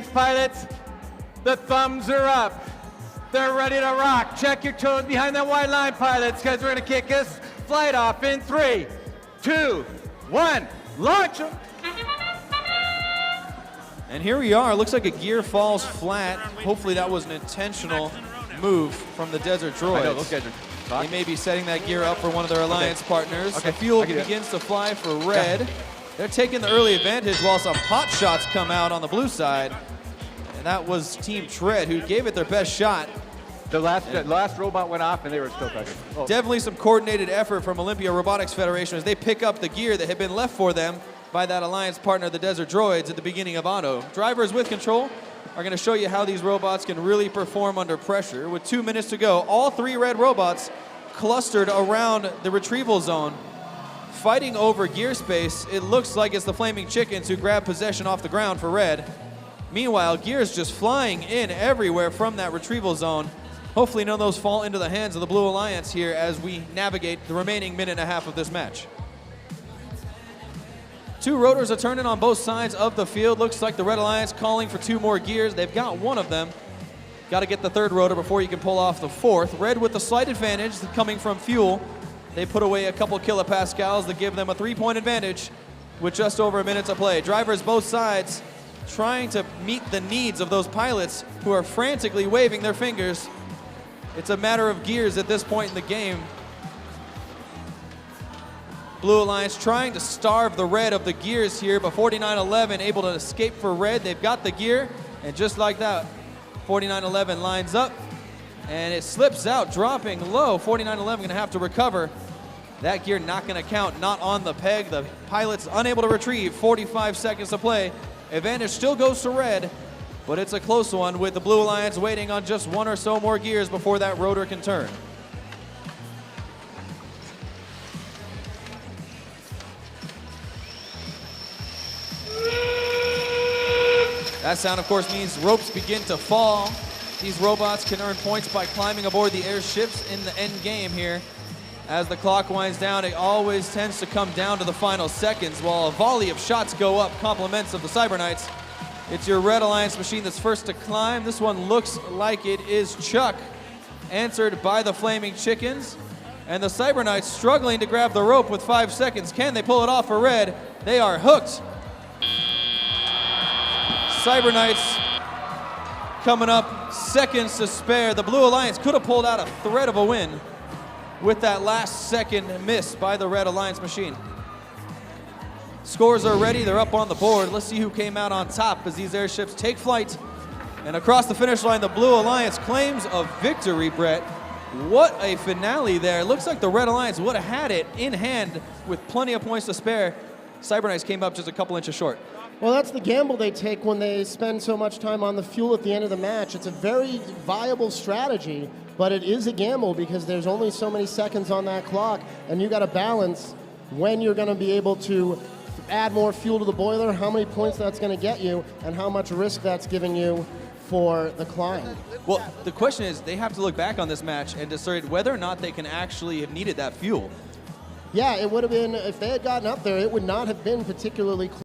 pilots, the thumbs are up. They're ready to rock. Check your toes behind that white line, pilots, because we're going to kick this flight off in 3, 2, 1. Launch them. And here we are. Looks like a gear falls flat. Hopefully that was an intentional move from the Desert Droids. They may be setting that gear up for one of their alliance partners. The fuel begins to fly for red. They're taking the early advantage while some pot shots come out on the blue side. And that was Team Tread who gave it their best shot. The last robot went off and they were still touching. Oh. Definitely some coordinated effort from Olympia Robotics Federation as they pick up the gear that had been left for them by that alliance partner, the Desert Droids, at the beginning of auto. Drivers with control are going to show you how these robots can really perform under pressure. With 2 minutes to go, all 3 red robots clustered around the retrieval zone, fighting over gear space. It looks like it's the Flaming Chickens who grab possession off the ground for red. Meanwhile, gears just flying in everywhere from that retrieval zone. Hopefully none of those fall into the hands of the Blue Alliance here as we navigate the remaining minute and a half of this match. 2 rotors are turning on both sides of the field. Looks like the Red Alliance calling for 2 more gears. They've got 1 of them. Got to get the 3rd rotor before you can pull off the 4th. Red with the slight advantage coming from fuel. They put away a couple kilopascals to give them a 3-point advantage with just over a minute to play. Drivers both sides trying to meet the needs of those pilots who are frantically waving their fingers. It's a matter of gears at this point in the game. Blue Alliance trying to starve the red of the gears here, but 4911 able to escape for red. They've got the gear, and just like that, 4911 lines up, and it slips out, dropping low. 4911 gonna have to recover. That gear not gonna count, not on the peg. The pilot's unable to retrieve. 45 seconds to play. Advantage still goes to red, but it's a close one with the Blue Alliance waiting on just 1 or so more gears before that rotor can turn. That sound, of course, means ropes begin to fall. These robots can earn points by climbing aboard the airships in the end game here. As the clock winds down, it always tends to come down to the final seconds while a volley of shots go up, compliments of the Cybernauts. It's your Red Alliance machine that's first to climb. This one looks like it is Chuck, answered by the Flaming Chickens. And the Cybernauts struggling to grab the rope with 5 seconds. Can they pull it off for red? They are hooked. Cybernauts coming up, seconds to spare. The Blue Alliance could have pulled out a threat of a win with that last second miss by the Red Alliance machine. Scores are ready, they're up on the board. Let's see who came out on top as these airships take flight. And across the finish line, the Blue Alliance claims a victory, Brett. What a finale there. It looks like the Red Alliance would have had it in hand with plenty of points to spare. Cybernauts came up just a couple inches short. Well, that's the gamble they take when they spend so much time on the fuel at the end of the match. It's a very viable strategy, but it is a gamble because there's only so many seconds on that clock, and you got to balance when you're going to be able to add more fuel to the boiler, how many points that's going to get you, and how much risk that's giving you for the climb. Well, the question is, they have to look back on this match and decide whether or not they can actually have needed that fuel. Yeah, it would have been, if they had gotten up there, it would not have been particularly close.